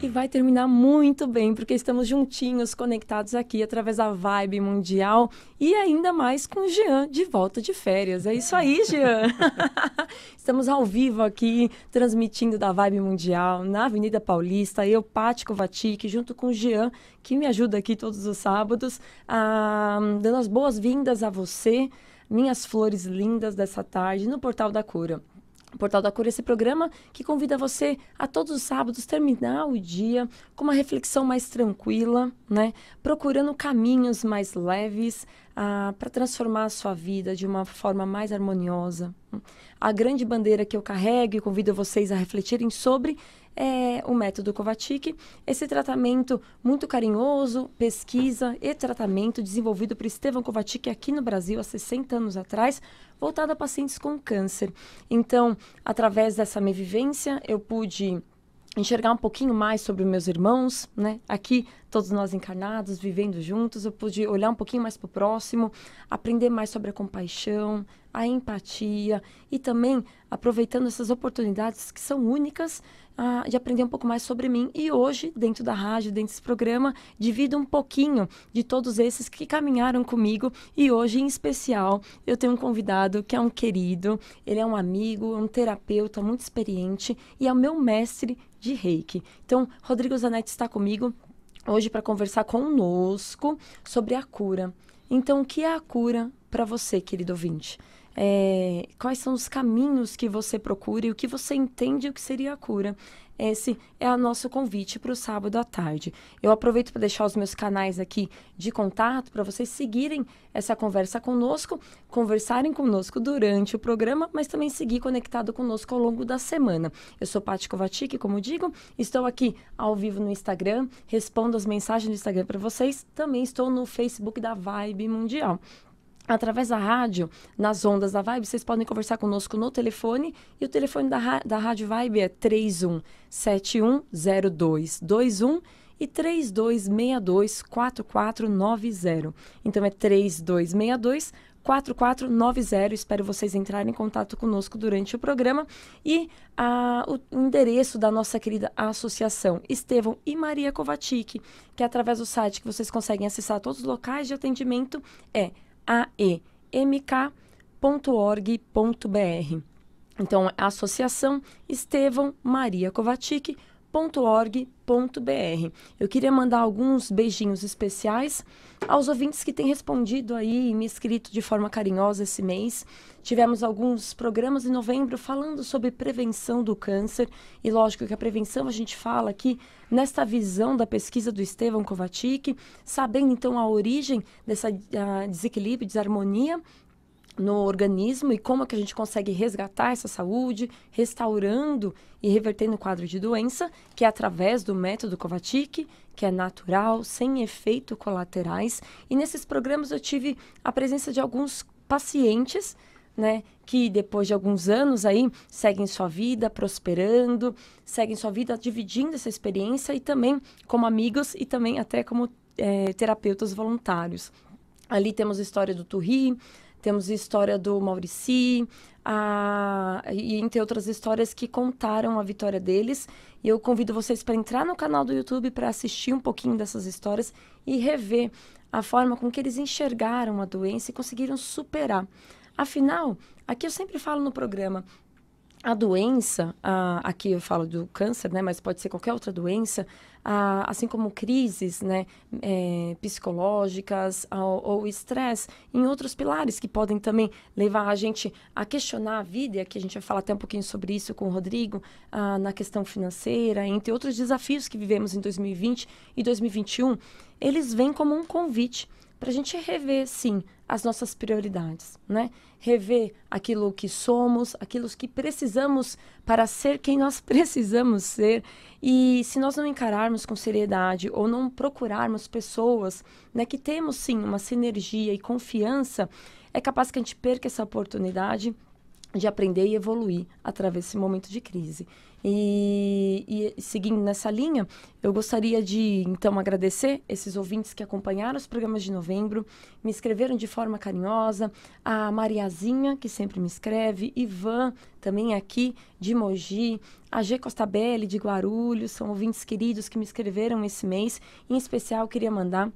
E vai terminar muito bem, porque estamos juntinhos, conectados aqui através da Vibe Mundial e ainda mais com o Jean de volta de férias. É isso aí, Jean! Estamos ao vivo aqui, transmitindo da Vibe Mundial na Avenida Paulista. Eu, Paty Kovacic, junto com o Jean, que me ajuda aqui todos os sábados, dando as boas-vindas a você, minhas flores lindas dessa tarde, no Portal da Cura. Portal da Cura é esse programa que convida você a todos os sábados terminar o dia com uma reflexão mais tranquila, né? Procurando caminhos mais leves para transformar a sua vida de uma forma mais harmoniosa. A grande bandeira que eu carrego e convido vocês a refletirem sobre é o método Kovacic, esse tratamento muito carinhoso, pesquisa e tratamento desenvolvido por Stefan Kovacic aqui no Brasil há 60 anos atrás, voltado a pacientes com câncer. Então, através dessa minha vivência, eu pude enxergar um pouquinho mais sobre os meus irmãos, né? Aqui, todos nós encarnados, vivendo juntos, eu pude olhar um pouquinho mais para o próximo, aprender mais sobre a compaixão, a empatia e também aproveitando essas oportunidades que são únicas de aprender um pouco mais sobre mim. E hoje, dentro da rádio, dentro desse programa, divido um pouquinho de todos esses que caminharam comigo. E hoje, em especial, eu tenho um convidado que é um querido, ele é um amigo, um terapeuta muito experiente e é o meu mestre de Reiki. Então, Rodrigo Zanetti está comigo hoje para conversar conosco sobre a cura. Então, o que é a cura para você, querido ouvinte? Quais são os caminhos que você procura e o que você entende o que seria a cura? Esse é o nosso convite para o sábado à tarde. Eu aproveito para deixar os meus canais aqui de contato para vocês seguirem essa conversa conosco, conversarem conosco durante o programa, mas também seguir conectado conosco ao longo da semana. Eu sou Paty Kovacic, como digo, estou aqui ao vivo no Instagram, respondo as mensagens do Instagram para vocês, também estou no Facebook da Vibe Mundial. Através da rádio, nas ondas da Vibe, vocês podem conversar conosco no telefone. E o telefone da Rádio Vibe é 31710221 e 3262-4490. Então, é 3262-4490. Espero vocês entrarem em contato conosco durante o programa. E o endereço da nossa querida associação Estevão e Maria Kovacic, que é através do site que vocês conseguem acessar todos os locais de atendimento, é aemk.org.br. Então, a Associação Estevão Maria Kovacic.org.br. Eu queria mandar alguns beijinhos especiais aos ouvintes que têm respondido aí e me escrito de forma carinhosa esse mês. Tivemos alguns programas em novembro falando sobre prevenção do câncer. E lógico que a prevenção a gente fala aqui nesta visão da pesquisa do Stefan Kovacic, sabendo então a origem dessa desequilíbrio, desarmonia no organismo e como que a gente consegue resgatar essa saúde, restaurando e revertendo o quadro de doença, que é através do método Kovacic, que é natural, sem efeitos colaterais. E nesses programas eu tive a presença de alguns pacientes, né, que depois de alguns anos aí seguem sua vida prosperando, seguem sua vida dividindo essa experiência e também como amigos e também até como terapeutas voluntários. Ali temos a história do Turri, temos a história do Maurici, e entre outras histórias que contaram a vitória deles. E eu convido vocês para entrar no canal do YouTube para assistir um pouquinho dessas histórias e rever a forma com que eles enxergaram a doença e conseguiram superar. Afinal, aqui eu sempre falo no programa, a doença, aqui eu falo do câncer, né, mas pode ser qualquer outra doença, assim como crises, né, psicológicas ou estresse, em outros pilares que podem também levar a gente a questionar a vida, e aqui a gente vai falar até um pouquinho sobre isso com o Rodrigo, na questão financeira, entre outros desafios que vivemos em 2020 e 2021, eles vêm como um convite para a gente rever, sim, as nossas prioridades, né? Rever aquilo que somos, aquilo que precisamos para ser quem nós precisamos ser. E se nós não encararmos com seriedade ou não procurarmos pessoas, né, que temos, sim, uma sinergia e confiança, é capaz que a gente perca essa oportunidade de aprender e evoluir através desse momento de crise. E seguindo nessa linha, eu gostaria de, então, agradecer esses ouvintes que acompanharam os programas de novembro, me escreveram de forma carinhosa, a Mariazinha, que sempre me escreve, Ivan, também aqui, de Mogi, a G. Costabelli, de Guarulhos, são ouvintes queridos que me escreveram esse mês. Em especial, eu queria mandar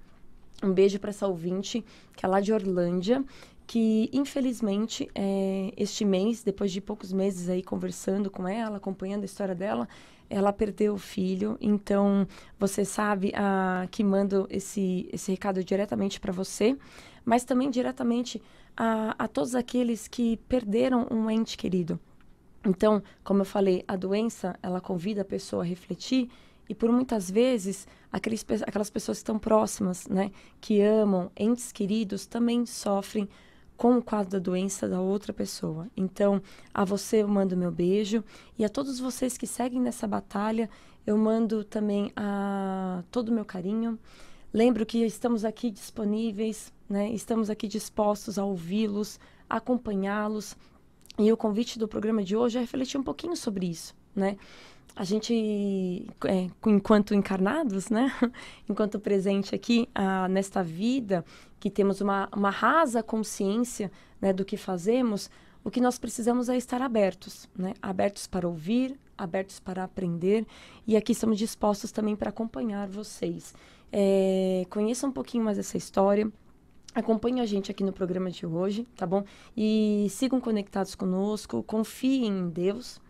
um beijo para essa ouvinte, que é lá de Orlândia, que, infelizmente, este mês, depois de poucos meses aí conversando com ela, acompanhando a história dela, ela perdeu o filho. Então, você sabe que mando esse recado diretamente para você, mas também diretamente a todos aqueles que perderam um ente querido. Então, como eu falei, a doença, ela convida a pessoa a refletir e, por muitas vezes, aquelas pessoas que estão próximas, né, que amam entes queridos, também sofrem com o quadro da doença da outra pessoa. Então, a você eu mando meu beijo e a todos vocês que seguem nessa batalha, eu mando também todo o meu carinho. Lembro que estamos aqui disponíveis, né? Estamos aqui dispostos a ouvi-los, acompanhá-los. E o convite do programa de hoje é refletir um pouquinho sobre isso, né? A gente, enquanto encarnados, né? Enquanto presente aqui nesta vida, que temos uma rasa consciência, né, do que fazemos, o que nós precisamos é estar abertos, né? Abertos para ouvir, abertos para aprender. E aqui estamos dispostos também para acompanhar vocês. Conheçam um pouquinho mais essa história. Acompanhem a gente aqui no programa de hoje, tá bom? E sigam conectados conosco, confiem em Deus,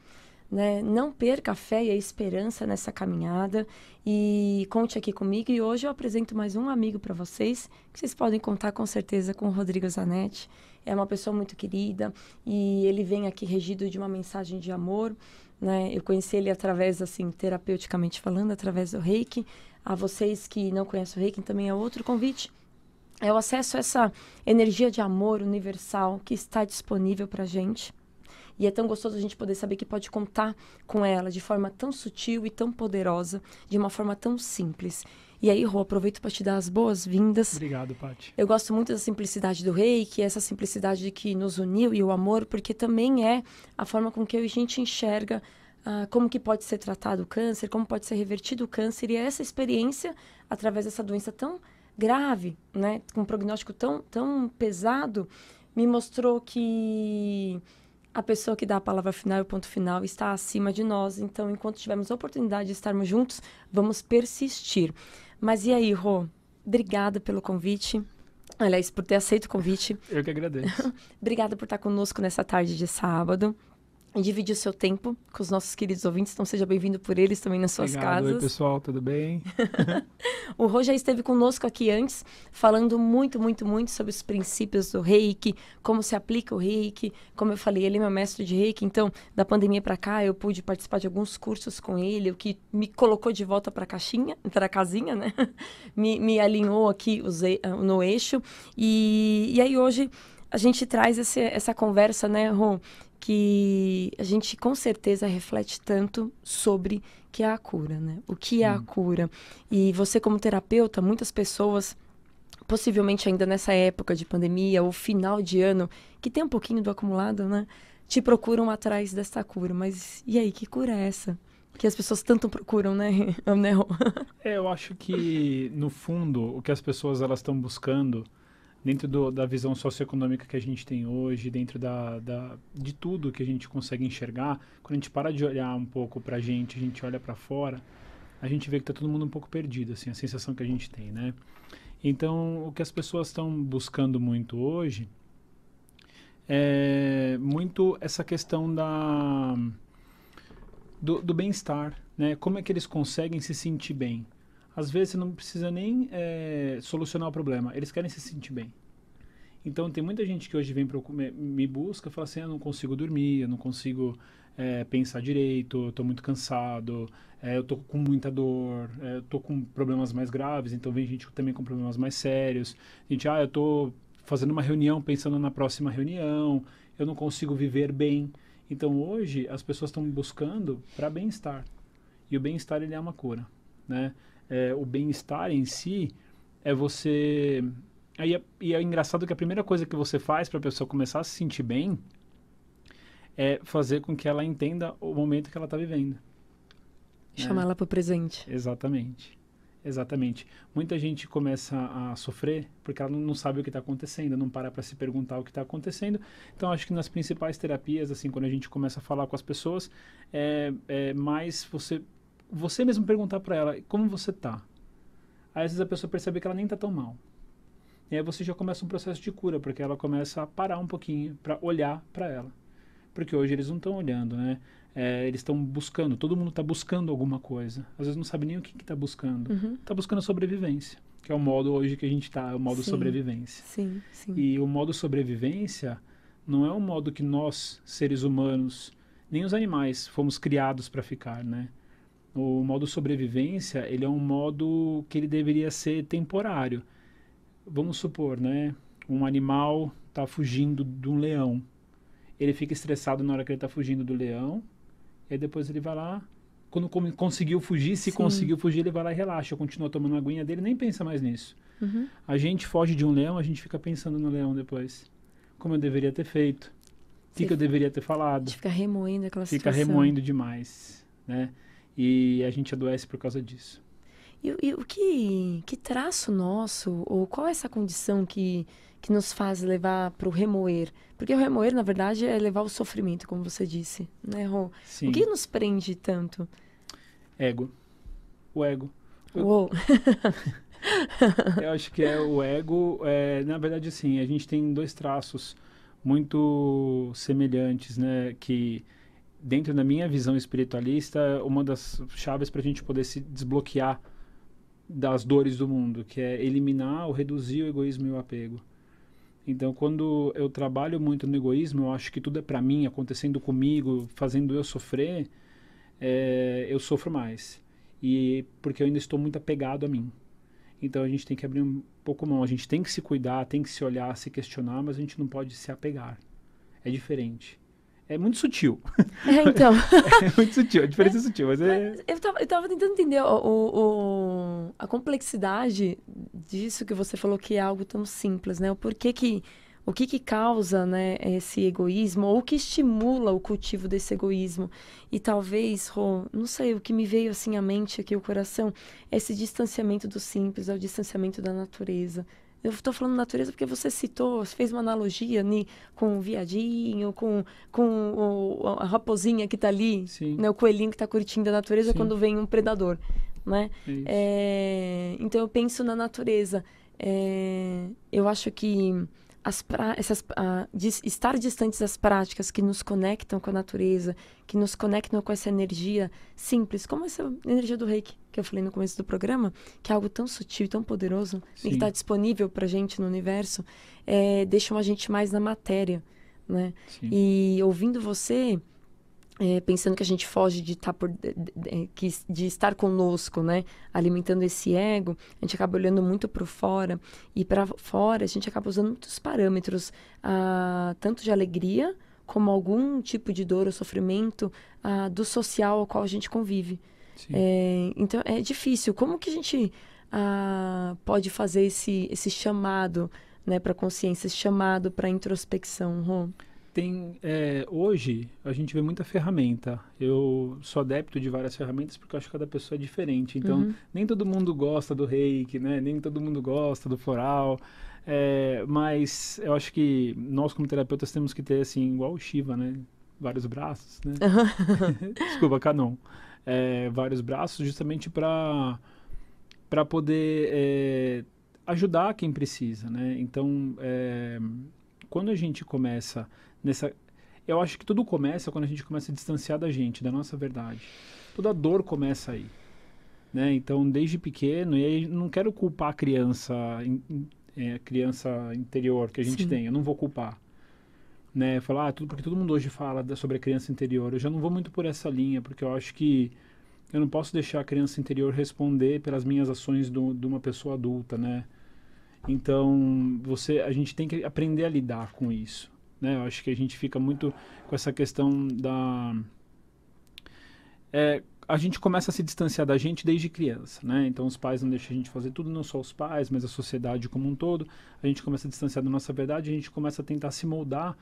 né? Não perca a fé e a esperança nessa caminhada e conte aqui comigo. E hoje eu apresento mais um amigo para vocês, que vocês podem contar com certeza com o Rodrigo Zanetti. É uma pessoa muito querida e ele vem aqui regido de uma mensagem de amor, né? Eu conheci ele através, assim, terapeuticamente falando, através do Reiki. A vocês que não conhecem o Reiki, também é outro convite. É o acesso a essa energia de amor universal que está disponível para a gente. E é tão gostoso a gente poder saber que pode contar com ela de forma tão sutil e tão poderosa, de uma forma tão simples. E aí, Rô, aproveito para te dar as boas-vindas. Obrigado, Paty. Eu gosto muito da simplicidade do Reiki, essa simplicidade que nos uniu e o amor, porque também é a forma com que a gente enxerga como que pode ser tratado o câncer, como pode ser revertido o câncer. E essa experiência, através dessa doença tão grave, né, com um prognóstico tão pesado, me mostrou que a pessoa que dá a palavra final e o ponto final está acima de nós. Então, enquanto tivermos a oportunidade de estarmos juntos, vamos persistir. Mas e aí, Rô? Obrigada pelo convite. Aliás, por ter aceito o convite. Eu que agradeço. Obrigada por estar conosco nessa tarde de sábado. E dividir o seu tempo com os nossos queridos ouvintes. Então, seja bem-vindo por eles também nas suas casas. Oi, pessoal, tudo bem? O Rô já esteve conosco aqui antes, falando muito sobre os princípios do Reiki, como se aplica o Reiki. Como eu falei, ele é meu mestre de Reiki, então, da pandemia para cá, eu pude participar de alguns cursos com ele, o que me colocou de volta para a casinha, né? me alinhou aqui no eixo. E aí, hoje, a gente traz essa conversa, né, Rô? Que a gente com certeza reflete tanto sobre que é a cura, né? O que é a cura? E você como terapeuta, muitas pessoas, possivelmente ainda nessa época de pandemia ou final de ano, que tem um pouquinho do acumulado, né? Te procuram atrás dessa cura. Mas e aí, que cura é essa? Que as pessoas tanto procuram, né? Eu acho que, no fundo, o que as pessoas elas estão buscando dentro da visão socioeconômica que a gente tem hoje, dentro de tudo que a gente consegue enxergar, quando a gente para de olhar um pouco pra gente, a gente olha pra fora, a gente vê que tá todo mundo um pouco perdido, assim, a sensação que a gente tem, né? Então, o que as pessoas estão buscando muito hoje é muito essa questão do bem-estar, né? Como é que eles conseguem se sentir bem? Às vezes você não precisa nem solucionar o problema, eles querem se sentir bem. Então tem muita gente que hoje vem me busca e fala assim, eu não consigo dormir, eu não consigo pensar direito, eu estou muito cansado, eu estou com muita dor, eu estou com problemas mais graves, então vem gente também com problemas mais sérios. Gente, eu estou fazendo uma reunião pensando na próxima reunião, eu não consigo viver bem. Então hoje as pessoas estão buscando para bem-estar. E o bem-estar ele é uma cura, né? O bem-estar em si é você... E é engraçado que a primeira coisa que você faz para a pessoa começar a se sentir bem é fazer com que ela entenda o momento que ela está vivendo. Chamar ela para o presente. Exatamente. Exatamente. Muita gente começa a sofrer porque ela não sabe o que está acontecendo, não para se perguntar o que está acontecendo. Então, acho que nas principais terapias, assim, quando a gente começa a falar com as pessoas, é mais você mesmo perguntar para ela como você está. Aí, às vezes, a pessoa percebe que ela nem está tão mal. E aí você já começa um processo de cura, porque ela começa a parar um pouquinho para olhar para ela. Porque hoje eles não estão olhando, né? Eles estão buscando, todo mundo está buscando alguma coisa. Às vezes não sabe nem o que está buscando. Está buscando sobrevivência, que é o modo hoje que a gente está, é o modo sobrevivência. Sim, sim. E o modo sobrevivência não é um modo que nós, seres humanos, nem os animais, fomos criados para ficar, né? O modo sobrevivência, ele é um modo que ele deveria ser temporário. Vamos supor, né? Um animal está fugindo de um leão. Ele fica estressado na hora que ele está fugindo do leão. E aí depois ele vai lá, quando conseguiu fugir, se conseguiu fugir, ele vai lá e relaxa, continua tomando a aguinha dele, nem pensa mais nisso. A gente foge de um leão, a gente fica pensando no leão depois. Como eu deveria ter feito, o que eu deveria ter falado. A gente fica remoendo aquela situação. Fica remoendo demais, né? E a gente adoece por causa disso. E o que traço nosso, ou qual é essa condição que nos faz levar para o remoer? Porque o remoer, na verdade, é levar o sofrimento, como você disse, né, Rô? Sim. O que nos prende tanto? Ego. O ego. Uou. Eu acho que o ego, na verdade, assim, a gente tem dois traços muito semelhantes, né, que dentro da minha visão espiritualista, uma das chaves para a gente poder se desbloquear das dores do mundo, que é eliminar ou reduzir o egoísmo e o apego. Então, quando eu trabalho muito no egoísmo, eu acho que tudo é para mim, acontecendo comigo, fazendo eu sofrer, eu sofro mais. E porque eu ainda estou muito apegado a mim. Então, a gente tem que abrir um pouco mão. A gente tem que se cuidar, tem que se olhar, se questionar, mas a gente não pode se apegar. É diferente. É muito sutil. Então. É muito sutil, a diferença é sutil. Mas eu tava tentando entender a complexidade disso que você falou, que é algo tão simples, né? O que causa, né, esse egoísmo, ou o que estimula o cultivo desse egoísmo. E talvez, Rô, não sei, o que me veio assim à mente aqui, o coração, é esse distanciamento do simples, é o distanciamento da natureza. Eu estou falando natureza porque você citou, você fez uma analogia com o viadinho, com a raposinha que está ali, né, o coelhinho que está curtindo a natureza. Sim. Quando vem um predador, né? Então eu penso na natureza. Eu acho que estar distantes das práticas que nos conectam com a natureza, que nos conectam com essa energia simples, como essa energia do Reiki, que eu falei no começo do programa, que é algo tão sutil, tão poderoso, e que está disponível para a gente no universo, deixam a gente mais na matéria, né? Sim. E ouvindo você, pensando que a gente foge de estar conosco, né? Alimentando esse ego, a gente acaba olhando muito para fora, e para fora a gente acaba usando muitos parâmetros, tanto de alegria, como algum tipo de dor ou sofrimento do social ao qual a gente convive. Então é difícil. Como que a gente pode fazer esse chamado, né, para a consciência, esse chamado para a introspecção, Rô? Hoje a gente vê muita ferramenta. Eu sou adepto de várias ferramentas porque eu acho que cada pessoa é diferente. Então, nem todo mundo gosta do Reiki, né? Nem todo mundo gosta do floral. Mas eu acho que nós, como terapeutas, temos que ter, assim, igual o Shiva, né? Vários braços, né? Desculpa, Kanon. Vários braços justamente para poder ajudar quem precisa, né? Então, quando a gente começa eu acho que tudo começa quando a gente começa a distanciar da gente, da nossa verdade. Toda dor começa aí, né? Então, desde pequeno, e aí não quero culpar a criança interior que a gente tem, eu não vou culpar. Né? Falar, porque todo mundo hoje fala sobre a criança interior. Eu já não vou muito por essa linha, porque eu acho que eu não posso deixar a criança interior responder pelas minhas ações de uma pessoa adulta, né? Então, a gente tem que aprender a lidar com isso, né? Eu acho que a gente fica muito com essa questão a gente começa a se distanciar da gente desde criança, né? Então, os pais não deixam a gente fazer tudo, não só os pais, mas a sociedade como um todo. A gente começa a distanciar da nossa verdade, a gente começa a tentar se moldar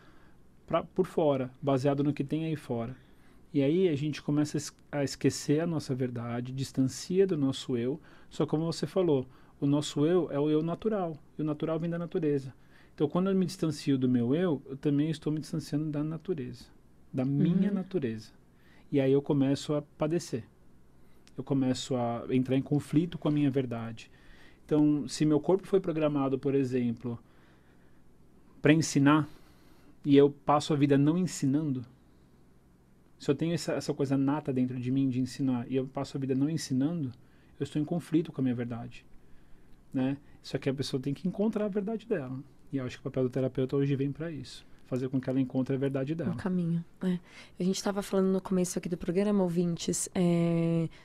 por fora, baseado no que tem aí fora. E aí a gente começa a esquecer a nossa verdade, distancia do nosso eu. Só como você falou, o nosso eu é o eu natural. E o natural vem da natureza. Então, quando eu me distancio do meu eu também estou me distanciando da natureza, da minha natureza. E aí eu começo a padecer. Eu começo a entrar em conflito com a minha verdade. Então, se meu corpo foi programado, por exemplo, para ensinar, e eu passo a vida não ensinando, se eu tenho essa coisa nata dentro de mim de ensinar, e eu passo a vida não ensinando, eu estou em conflito com a minha verdade. Né? Só que a pessoa tem que encontrar a verdade dela. E eu acho que o papel do terapeuta hoje vem para isso. Fazer com que ela encontre a verdade dela. Um caminho. A gente estava falando no começo aqui do programa, ouvintes,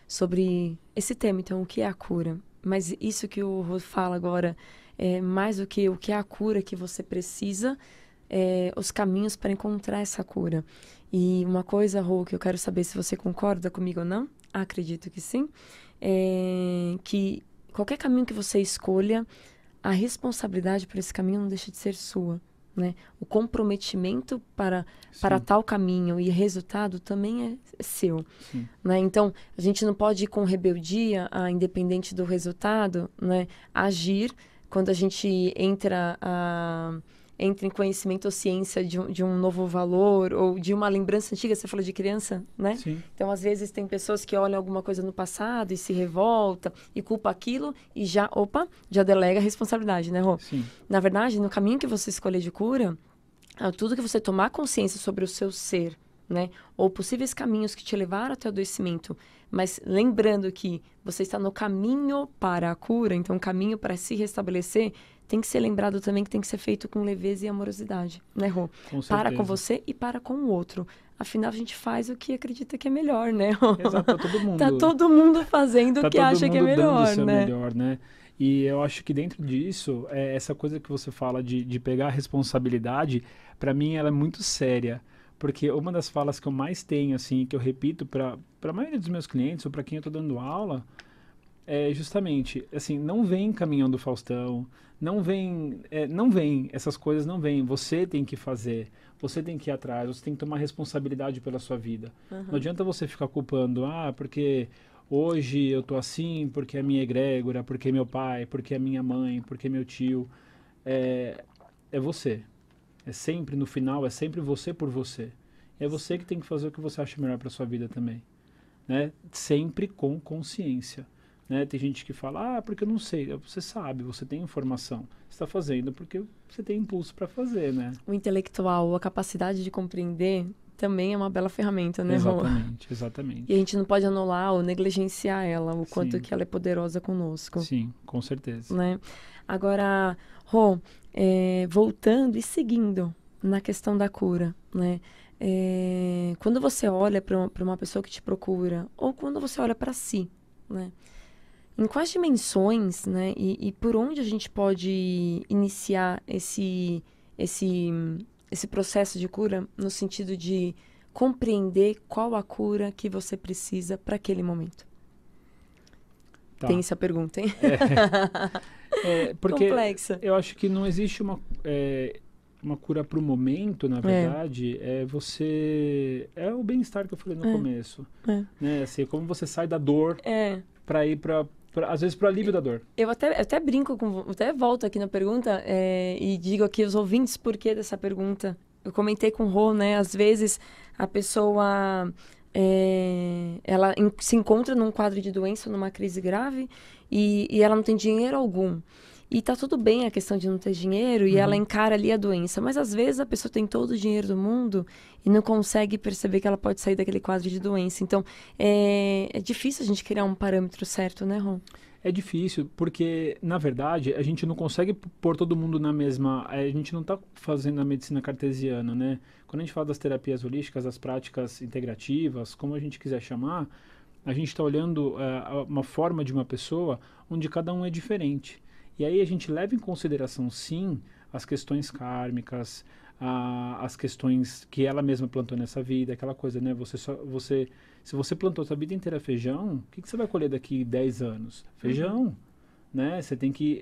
sobre esse tema, então, o que é a cura. Mas isso que o Rô fala agora, mais do que o que é a cura que você precisa, os caminhos para encontrar essa cura. E uma coisa, Rô, que eu quero saber se você concorda comigo ou não, acredito que sim, que qualquer caminho que você escolha, a responsabilidade por esse caminho não deixa de ser sua. Né? O comprometimento para tal caminho e resultado também é seu. Né? Então, a gente não pode ir com rebeldia, independente do resultado, né? Agir quando a gente entra em conhecimento ou ciência de um novo valor ou de uma lembrança antiga. Você falou de criança, né? Sim. Então, às vezes, tem pessoas que olham alguma coisa no passado e se revolta e culpa aquilo e já delega a responsabilidade, né, Rô? Sim. Na verdade, no caminho que você escolher de cura, tudo que você tomar consciência sobre o seu ser, né? Ou possíveis caminhos que te levaram até o adoecimento, mas lembrando que você está no caminho para a cura, então o caminho para se restabelecer, tem que ser lembrado também que tem que ser feito com leveza e amorosidade, né, Rô? Para com você e para com o outro. Afinal, a gente faz o que acredita que é melhor, né, Rô? Exato, tá todo mundo. Tá todo mundo fazendo o que acha que é melhor, dando o seu né? melhor, né? E eu acho que dentro disso, essa coisa que você fala de pegar a responsabilidade, para mim ela é muito séria. Porque uma das falas que eu mais tenho, assim, que eu repito para a maioria dos meus clientes ou para quem eu estou dando aula, é justamente, assim, não vem caminhão do Faustão, não vem, essas coisas não vêm. Você tem que fazer, você tem que ir atrás, você tem que tomar responsabilidade pela sua vida. Não adianta você ficar culpando, porque hoje eu tô assim, porque é minha egrégora, porque é meu pai, porque é minha mãe, porque é meu tio. É você. É sempre, no final, é sempre você por você. É você que tem que fazer o que você acha melhor para sua vida também. Né? Sempre com consciência. Né? Tem gente que fala, porque eu não sei. Você sabe, você tem informação. Você está fazendo porque você tem impulso para fazer, né? O intelectual, a capacidade de compreender também é uma bela ferramenta, né, Rô? Exatamente. E a gente não pode anular ou negligenciar ela, o quanto que ela é poderosa conosco. Sim, com certeza. Né? Agora, Rô, voltando e seguindo na questão da cura, né? Quando você olha para uma pessoa que te procura, ou quando você olha para si, né? Em quais dimensões, né? E por onde a gente pode iniciar esse processo de cura, no sentido de compreender qual a cura que você precisa para aquele momento? Tá. Tem essa pergunta, hein? Porque complexa. Eu acho que não existe uma cura para o momento, na verdade. É o bem-estar que eu falei no começo. Né? Assim, como você sai da dor para ir às vezes para o alívio da dor. Eu até brinco, até volto aqui na pergunta e digo aqui aos ouvintes por que dessa pergunta. Eu comentei com o Rô, né? Às vezes a pessoa ela se encontra num quadro de doença, numa crise grave e ela não tem dinheiro algum. E tá tudo bem a questão de não ter dinheiro e ela encara ali a doença. Mas às vezes a pessoa tem todo o dinheiro do mundo e não consegue perceber que ela pode sair daquele quadro de doença. Então, é difícil a gente criar um parâmetro certo, né, Ron? É difícil, porque, na verdade, a gente não consegue pôr todo mundo na mesma... A gente não está fazendo a medicina cartesiana, né? Quando a gente fala das terapias holísticas, das práticas integrativas, como a gente quiser chamar, a gente está olhando uma forma de uma pessoa onde cada um é diferente. E aí a gente leva em consideração, sim, as questões kármicas, as questões que ela mesma plantou nessa vida, aquela coisa, né? Se você plantou sua vida inteira feijão, o que você vai colher daqui 10 anos? Feijão, né? Você tem que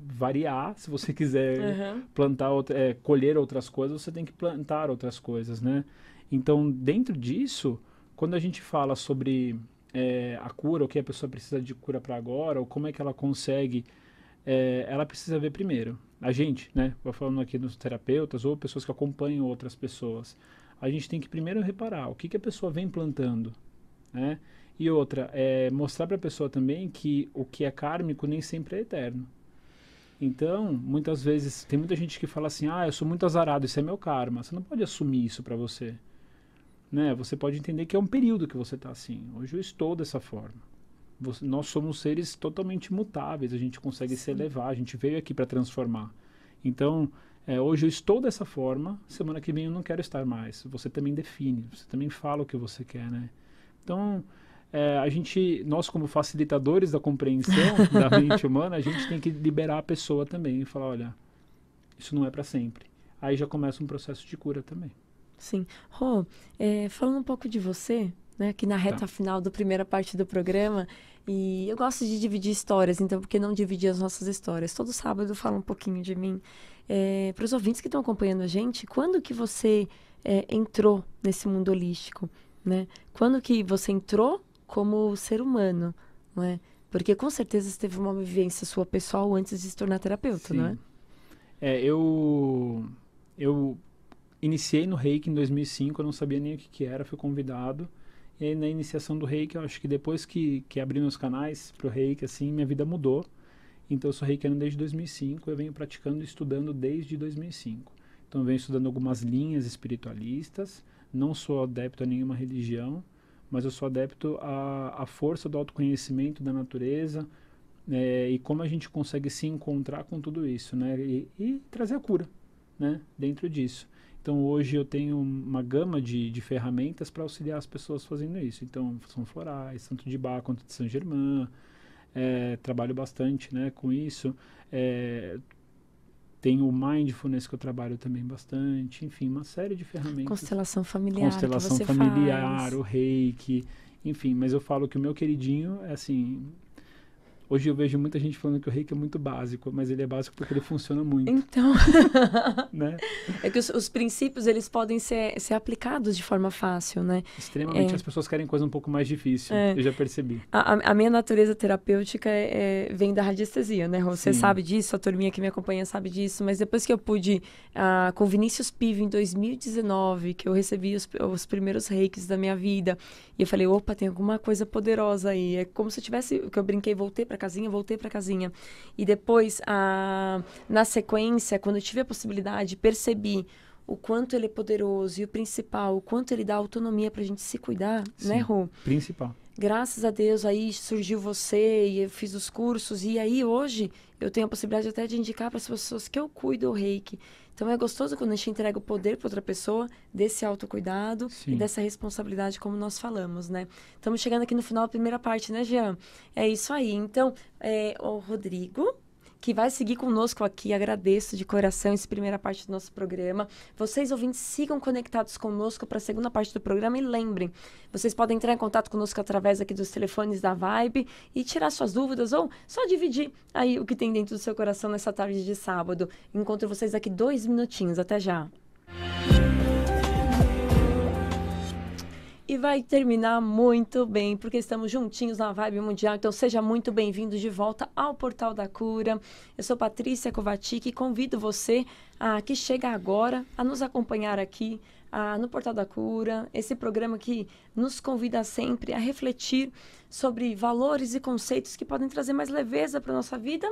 variar, se você quiser plantar colher outras coisas, você tem que plantar outras coisas, né? Então, dentro disso, quando a gente fala sobre a cura, o que a pessoa precisa de cura para agora, ou como é que ela consegue, ela precisa ver primeiro. A gente, né? Vou falando aqui dos terapeutas ou pessoas que acompanham outras pessoas. A gente tem que primeiro reparar o que a pessoa vem plantando, né? E outra, mostrar para a pessoa também que o que é kármico nem sempre é eterno. Então, muitas vezes, tem muita gente que fala assim, eu sou muito azarado, isso é meu karma. Você não pode assumir isso para você, né? Você pode entender que é um período que você está assim. Hoje eu estou dessa forma. Nós somos seres totalmente mutáveis, a gente consegue se elevar, a gente veio aqui para transformar. Então, hoje eu estou dessa forma, semana que vem eu não quero estar mais. Você também define, você também fala o que você quer, né? Então, nós como facilitadores da compreensão da mente humana, a gente tem que liberar a pessoa também e falar, olha, isso não é para sempre. Aí já começa um processo de cura também. Sim. Rô, falando um pouco de você, né, aqui na reta final da primeira parte do programa, e eu gosto de dividir histórias, então por que não dividir as nossas histórias? Todo sábado eu falo um pouquinho de mim. Para os ouvintes que estão acompanhando a gente, quando que você entrou nesse mundo holístico, né? Quando que você entrou como ser humano, não é? Porque com certeza você teve uma vivência sua pessoal antes de se tornar terapeuta, Sim. não é? Eu iniciei no Reiki em 2005, eu não sabia nem o que era, fui convidado. E aí na iniciação do Reiki, eu acho que depois que abri meus canais pro Reiki, assim, minha vida mudou. Então eu sou reikiano desde 2005, eu venho praticando e estudando desde 2005. Então eu venho estudando algumas linhas espiritualistas, não sou adepto a nenhuma religião, mas eu sou adepto à força do autoconhecimento da natureza, e como a gente consegue se encontrar com tudo isso, né? E trazer a cura, né? Dentro disso. Então hoje eu tenho uma gama de ferramentas para auxiliar as pessoas fazendo isso. Então são florais, tanto de Bach quanto de Saint Germain. Trabalho bastante, né, com isso. Tem o Mindfulness que eu trabalho também bastante. Enfim, uma série de ferramentas. Constelação familiar. Constelação familiar, o Reiki. Enfim, mas eu falo que o meu queridinho é assim... Hoje eu vejo muita gente falando que o Reiki é muito básico, mas ele é básico porque ele funciona muito. Então, né? É que os princípios, eles podem ser aplicados de forma fácil, né? Extremamente. As pessoas querem coisa um pouco mais difícil, eu já percebi. A minha natureza terapêutica vem da radiestesia, né? Você sabe disso, a turminha que me acompanha sabe disso, mas depois que eu pude, com Vinícius Pive, em 2019, que eu recebi os primeiros reikis da minha vida, e eu falei, opa, tem alguma coisa poderosa aí. É como se eu tivesse, que eu brinquei, voltei pra casinha. E depois, na sequência, quando eu tive a possibilidade, percebi o quanto ele é poderoso e o principal, o quanto ele dá autonomia pra gente se cuidar, né, Rô? Principal. Graças a Deus, aí surgiu você e eu fiz os cursos. E aí, hoje, eu tenho a possibilidade até de indicar para as pessoas que eu cuido o Reiki. Então, é gostoso quando a gente entrega o poder para outra pessoa, desse autocuidado e dessa responsabilidade, como nós falamos, né? Estamos chegando aqui no final da primeira parte, né, Jean? É isso aí. Então, o Rodrigo, que vai seguir conosco aqui, agradeço de coração essa primeira parte do nosso programa. Vocês, ouvintes, sigam conectados conosco para a segunda parte do programa e lembrem, vocês podem entrar em contato conosco através aqui dos telefones da Vibe e tirar suas dúvidas ou só dividir aí o que tem dentro do seu coração nessa tarde de sábado. Encontro vocês daqui 2 minutinhos. Até já! E vai terminar muito bem, porque estamos juntinhos na Vibe Mundial. Então, seja muito bem-vindo de volta ao Portal da Cura. Eu sou Patrícia Kovacic e convido você que chega agora a nos acompanhar aqui no Portal da Cura. Esse programa que nos convida sempre a refletir sobre valores e conceitos que podem trazer mais leveza para a nossa vida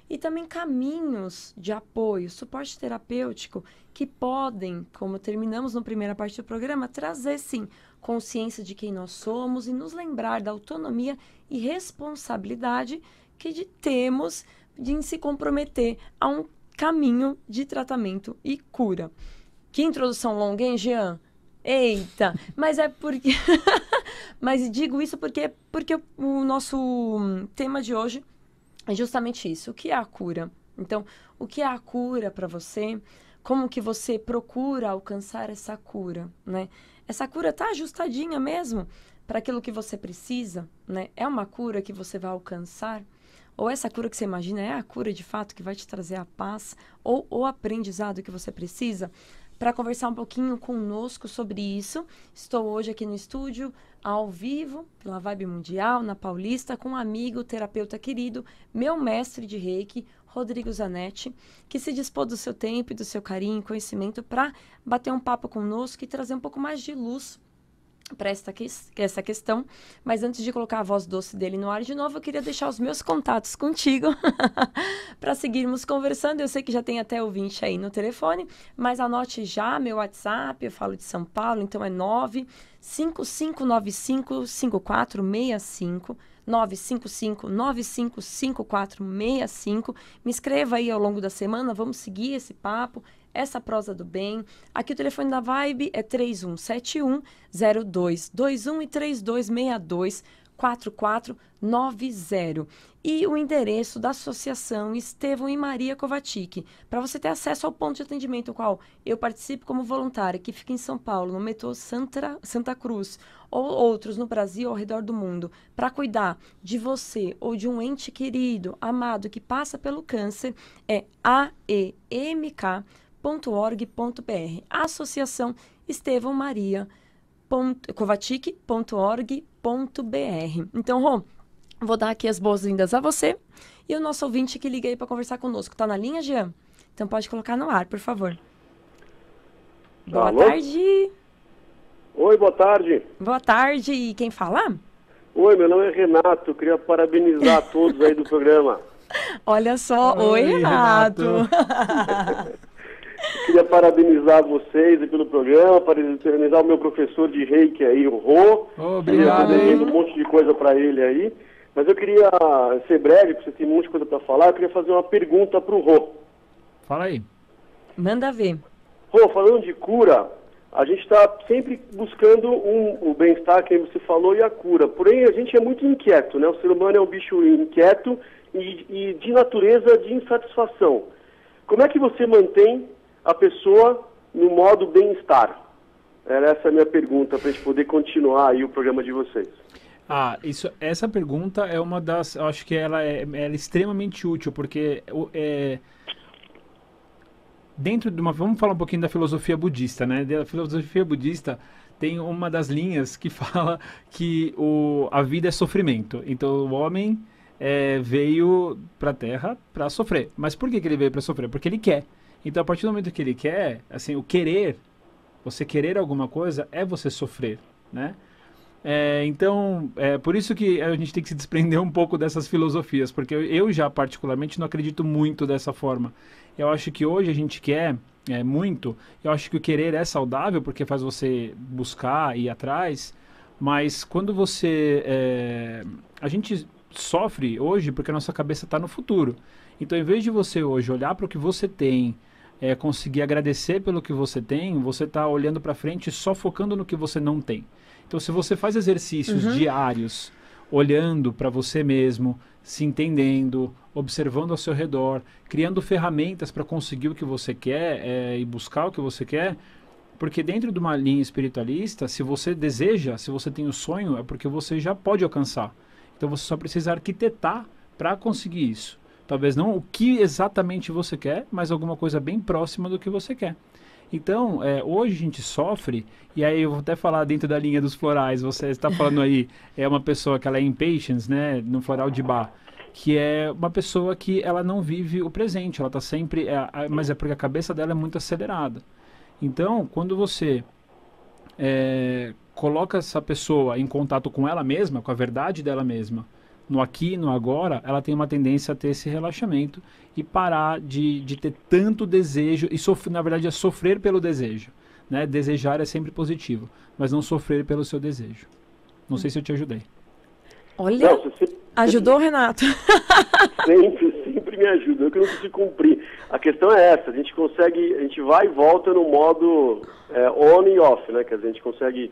e também caminhos de apoio, suporte terapêutico que podem, como terminamos na primeira parte do programa, trazer, sim, consciência de quem nós somos e nos lembrar da autonomia e responsabilidade que temos de se comprometer a um caminho de tratamento e cura. Que introdução longa, hein, Jean? Eita! Mas é porque... Mas digo isso porque o nosso tema de hoje é justamente isso. O que é a cura? Então, o que é a cura para você? Como que você procura alcançar essa cura, né? Essa cura tá ajustadinha mesmo para aquilo que você precisa, né? É uma cura que você vai alcançar? Ou essa cura que você imagina é a cura de fato que vai te trazer a paz ou o aprendizado que você precisa? Para conversar um pouquinho conosco sobre isso, estou hoje aqui no estúdio, ao vivo, pela Vibe Mundial, na Paulista, com um amigo, terapeuta querido, meu mestre de Reiki, Rodrigo Zanetti, que se dispôs do seu tempo e do seu carinho e conhecimento para bater um papo conosco e trazer um pouco mais de luz para essa questão. Mas antes de colocar a voz doce dele no ar de novo, eu queria deixar os meus contatos contigo para seguirmos conversando. Eu sei que já tem até ouvinte aí no telefone, mas anote já meu WhatsApp, eu falo de São Paulo, então é 955955465, 955955465. Me escreva aí ao longo da semana, vamos seguir esse papo, essa prosa do bem. Aqui o telefone da Vibe é 3171-0221 e 3262-4490. E o endereço da Associação Estevão e Maria Kovacic, para você ter acesso ao ponto de atendimento, ao qual eu participo como voluntária, que fica em São Paulo, no metrô Santa Cruz, ou outros no Brasil ao redor do mundo, para cuidar de você ou de um ente querido, amado, que passa pelo câncer, é aemk.org.br. Associação Estevão Maria Kovacic.org.br. Então, Rô, vou dar aqui as boas-vindas a você e o nosso ouvinte que liga aí para conversar conosco. Tá na linha, Jean? Então pode colocar no ar, por favor. Boa Alô? tarde. Oi, boa tarde. Boa tarde. E quem fala? Oi, meu nome é Renato. Eu queria parabenizar todos aí do programa. Olha só. Oi, Renato. Queria parabenizar vocês aí pelo programa, parabenizar o meu professor de Reiki aí, o Rô. Obrigado. Eu tô devendo um monte de coisa para ele aí. Mas eu queria ser breve, porque você tem um monte de coisa para falar. Eu queria fazer uma pergunta para o Rô. Fala aí. Manda ver. Rô, falando de cura, a gente está sempre buscando o bem-estar, que você falou, e a cura. Porém, a gente é muito inquieto, né? O ser humano é um bicho inquieto e de natureza de insatisfação. Como é que você mantém a pessoa no modo bem-estar? Essa é a minha pergunta, para a gente poder continuar aí o programa de vocês. Essa pergunta é uma das... Eu acho que ela é extremamente útil, porque... dentro de uma... Vamos falar um pouquinho da filosofia budista, né? Da filosofia budista tem uma das linhas que fala que a vida é sofrimento. Então, o homem veio para a Terra para sofrer. Mas por que ele veio para sofrer? Porque ele quer. Então, a partir do momento que ele quer, assim, o querer, você querer alguma coisa, é você sofrer, né? Então, por isso que a gente tem que se desprender um pouco dessas filosofias, porque eu já particularmente não acredito muito dessa forma. Eu acho que hoje a gente quer muito, eu acho que o querer é saudável, porque faz você buscar, ir atrás, mas quando a gente sofre hoje porque a nossa cabeça está no futuro. Então, em vez de você hoje olhar para o que você tem, conseguir agradecer pelo que você tem, você está olhando para frente e só focando no que você não tem. Então, se você faz exercícios diários, olhando para você mesmo, se entendendo, observando ao seu redor, criando ferramentas para conseguir o que você quer e buscar o que você quer, porque dentro de uma linha espiritualista, se você deseja, se você tem o sonho, é porque você já pode alcançar. Então, você só precisa arquitetar para conseguir isso. Talvez não o que exatamente você quer, mas alguma coisa bem próxima do que você quer. Então, hoje a gente sofre, e aí eu vou até falar dentro da linha dos florais, você está falando aí, é uma pessoa que ela é impatience, né, no floral de Bach, que é uma pessoa que ela não vive o presente, ela está sempre, mas é porque a cabeça dela é muito acelerada. Então, quando você coloca essa pessoa em contato com ela mesma, com a verdade dela mesma, no aqui e no agora, ela tem uma tendência a ter esse relaxamento e parar de ter tanto desejo e, na verdade, é sofrer pelo desejo, né? Desejar é sempre positivo, mas não sofrer pelo seu desejo. Não sei se eu te ajudei. Olha, Não, ajudou, Renato? Sempre me ajuda, eu que não consigo cumprir. A questão é essa, a gente vai e volta no modo on e off, né? Que a gente consegue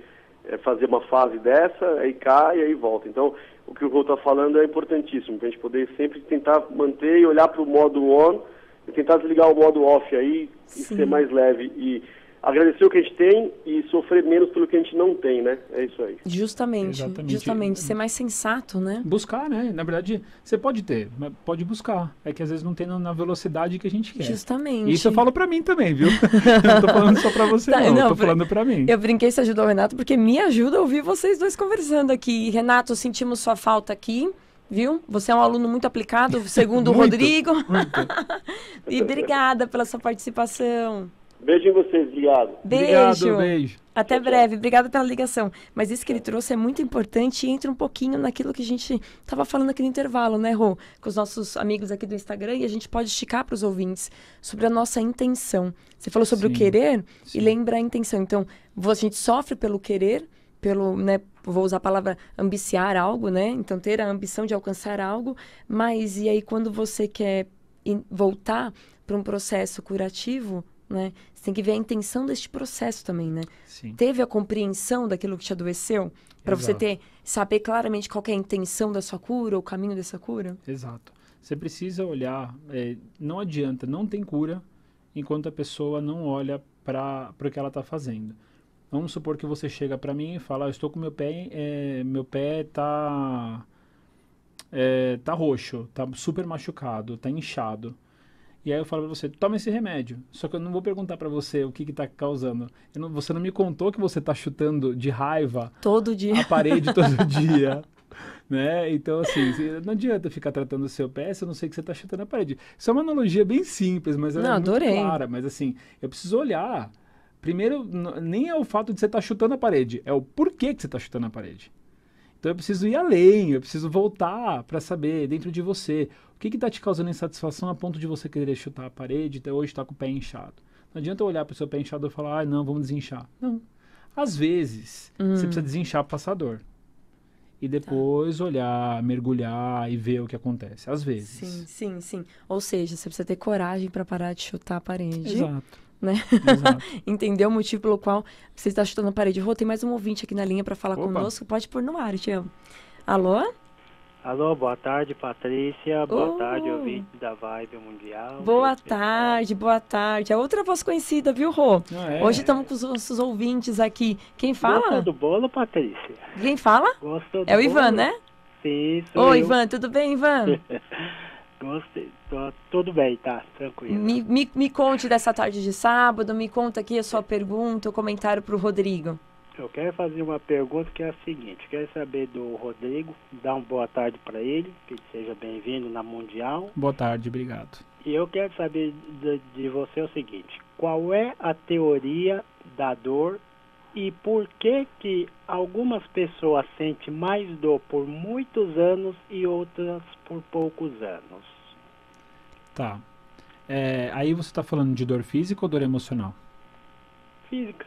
fazer uma fase dessa, aí cai e aí volta. Então, o que o Rô está falando é importantíssimo, para a gente poder sempre tentar manter e olhar para o modo on e tentar desligar o modo off aí e ser mais leve. E agradecer o que a gente tem e sofrer menos pelo que a gente não tem, né? É isso aí. Justamente, Exatamente. justamente. Ser mais sensato, né? Buscar, né? Na verdade, você pode ter, mas pode buscar. É que às vezes não tem na velocidade que a gente quer. Justamente. Isso eu falo pra mim também, viu? Eu não tô falando só pra você, Tá, não. não, Eu tô falando pra mim. Eu brinquei se ajudou o Renato, porque me ajuda a ouvir vocês dois conversando aqui. Renato, sentimos sua falta aqui, viu? Você é um aluno muito aplicado, segundo o Muito, Rodrigo. muito. E obrigada pela sua participação. Beijo em vocês, obrigado. Beijo. Obrigado, beijo. Até Tchau, tchau. breve. Obrigada pela ligação. Mas isso que ele trouxe é muito importante e entra um pouquinho naquilo que a gente estava falando aqui no intervalo, né, Rô? Com os nossos amigos aqui do Instagram, e a gente pode esticar para os ouvintes sobre a nossa intenção. Você falou sobre o Sim, querer sim. e lembra a intenção. Então, a gente sofre pelo querer, pelo, né, vou usar a palavra ambiciar algo, né? Então, ter a ambição de alcançar algo, mas e aí quando você quer voltar para um processo curativo, né? Você tem que ver a intenção deste processo também, né? Sim. Teve a compreensão daquilo que te adoeceu? Para você Exato. saber claramente qual que é a intenção da sua cura, o caminho dessa cura? Exato. Você precisa olhar, não adianta, não tem cura enquanto a pessoa não olha para o que ela está fazendo. Vamos supor que você chega para mim e fala, eu estou com meu pé tá roxo, tá super machucado, tá inchado. E aí eu falo pra você, toma esse remédio. Só que eu não vou perguntar pra você o que tá causando. Você não me contou que você tá chutando de raiva Todo dia. a parede todo dia. Né? Então, assim, não adianta ficar tratando o seu pé se eu não sei que você tá chutando a parede. Isso é uma analogia bem simples, mas ela Não, é muito adorei. clara. Mas assim, eu preciso olhar. Primeiro, nem é o fato de você estar chutando a parede, é o porquê que você tá chutando a parede. Então eu preciso ir além, eu preciso voltar para saber dentro de você o que está te causando insatisfação a ponto de você querer chutar a parede e até hoje estar com o pé inchado. Não adianta eu olhar para o seu pé inchado e falar, não, vamos desinchar. Não. Às vezes, você precisa desinchar para passar dor. E depois olhar, mergulhar e ver o que acontece. Às vezes. Sim, sim, sim. Ou seja, você precisa ter coragem para parar de chutar a parede. Exato. Né? Exato. Entender o motivo pelo qual você está chutando a parede. Rô, tem mais um ouvinte aqui na linha para falar Opa. conosco. Pode pôr no ar, te amo. Alô? Alô, boa tarde, Patrícia. Boa tarde, ouvinte da Vibe Mundial. Boa tarde, boa tarde. É outra voz conhecida, viu, Rô? Hoje estamos com os nossos ouvintes aqui. Quem fala? Gostou do bolo, Patrícia? Quem fala? Gostou do É o bolo? Ivan, né? Sim, sou Oi, eu. Ivan, tudo bem, Ivan? Gostei. Tudo bem, tá? Tranquilo. Me conte dessa tarde de sábado, me conta aqui a sua pergunta, o comentário para o Rodrigo. Eu quero fazer uma pergunta que é a seguinte. Quero saber do Rodrigo, dar uma boa tarde para ele, que ele seja bem-vindo na Mundial. Boa tarde, obrigado. E eu quero saber de você o seguinte. Qual é a teoria da dor e por que algumas pessoas sentem mais dor por muitos anos e outras por poucos anos? Tá. Aí você está falando de dor física ou dor emocional? Física.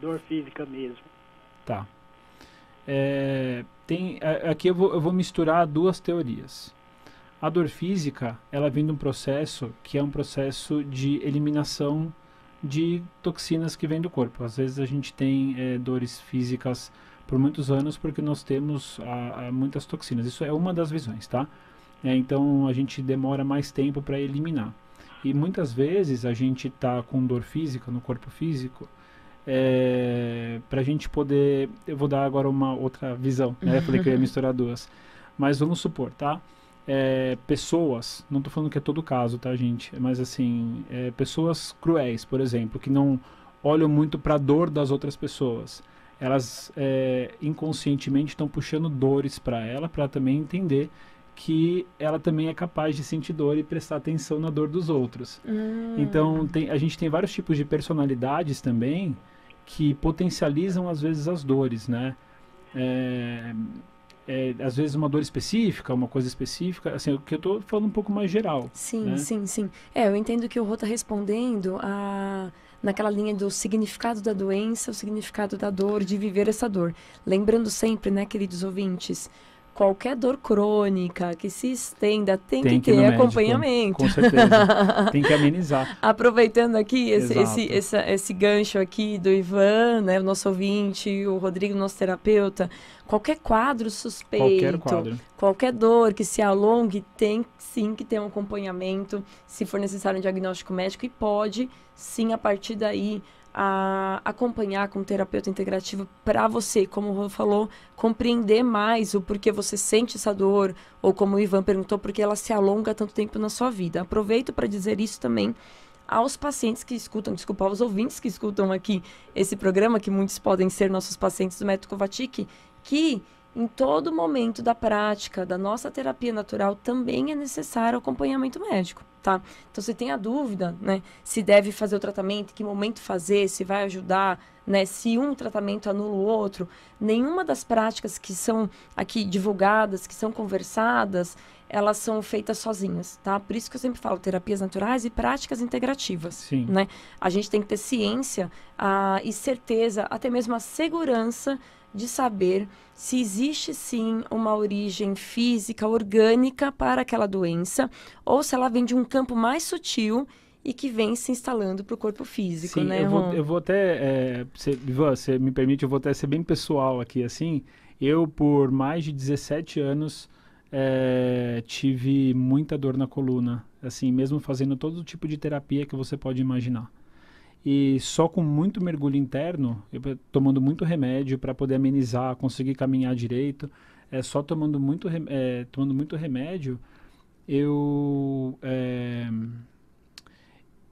Dor física mesmo. Tá. Aqui eu vou misturar duas teorias. A dor física, ela vem de um processo que é um processo de eliminação de toxinas que vêm do corpo. Às vezes a gente tem dores físicas por muitos anos porque nós temos muitas toxinas. Isso é uma das visões, tá? Então a gente demora mais tempo para eliminar. E muitas vezes a gente tá com dor física no corpo físico, para a gente poder... Eu vou dar agora uma outra visão, né? Eu falei que eu ia misturar duas. Mas vamos supor, tá? Pessoas, não estou falando que é todo caso, tá, gente? Mas assim, pessoas cruéis, por exemplo, que não olham muito para a dor das outras pessoas. Elas inconscientemente estão puxando dores para ela também entender que ela também é capaz de sentir dor e prestar atenção na dor dos outros. Então, a gente tem vários tipos de personalidades também que potencializam, às vezes, as dores, né? Às vezes uma dor específica, uma coisa específica, assim, o que eu estou falando um pouco mais geral. Sim, né? sim. Eu entendo que o Rô está respondendo naquela linha do significado da doença, o significado da dor, de viver essa dor. Lembrando sempre, né, queridos ouvintes, qualquer dor crônica que se estenda tem que ter médico, acompanhamento. com certeza. Tem que amenizar. Aproveitando aqui Exato. esse gancho aqui do Ivan, né, o nosso ouvinte, o Rodrigo, nosso terapeuta, qualquer quadro suspeito, qualquer dor que se alongue, tem sim que ter um acompanhamento, se for necessário um diagnóstico médico, e pode sim, a partir daí, a acompanhar com um terapeuta integrativo para você, como o Rô falou, compreender mais o porquê você sente essa dor, ou como o Ivan perguntou, porque ela se alonga tanto tempo na sua vida. Aproveito para dizer isso também aos pacientes que escutam, desculpa, aos ouvintes que escutam aqui esse programa, que muitos podem ser nossos pacientes do método Kovačić, que em todo momento da prática da nossa terapia natural também é necessário acompanhamento médico, tá? Então, se tem a dúvida, né, se deve fazer o tratamento, que momento fazer, se vai ajudar, né, se um tratamento anula o outro, nenhuma das práticas que são aqui divulgadas, que são conversadas, elas são feitas sozinhas, tá? Por isso que eu sempre falo terapias naturais e práticas integrativas, Sim. né? A gente tem que ter ciência e certeza, até mesmo a segurança de saber se existe sim uma origem física, orgânica para aquela doença, ou se ela vem de um campo mais sutil e que vem se instalando para o corpo físico, Sim, né, eu vou até, Ivan, você me permite, eu vou até ser bem pessoal aqui, assim, eu por mais de 17 anos tive muita dor na coluna, assim, mesmo fazendo todo tipo de terapia que você pode imaginar. E só com muito mergulho interno, tomando muito remédio para poder amenizar, conseguir caminhar direito, só tomando muito remédio, eu,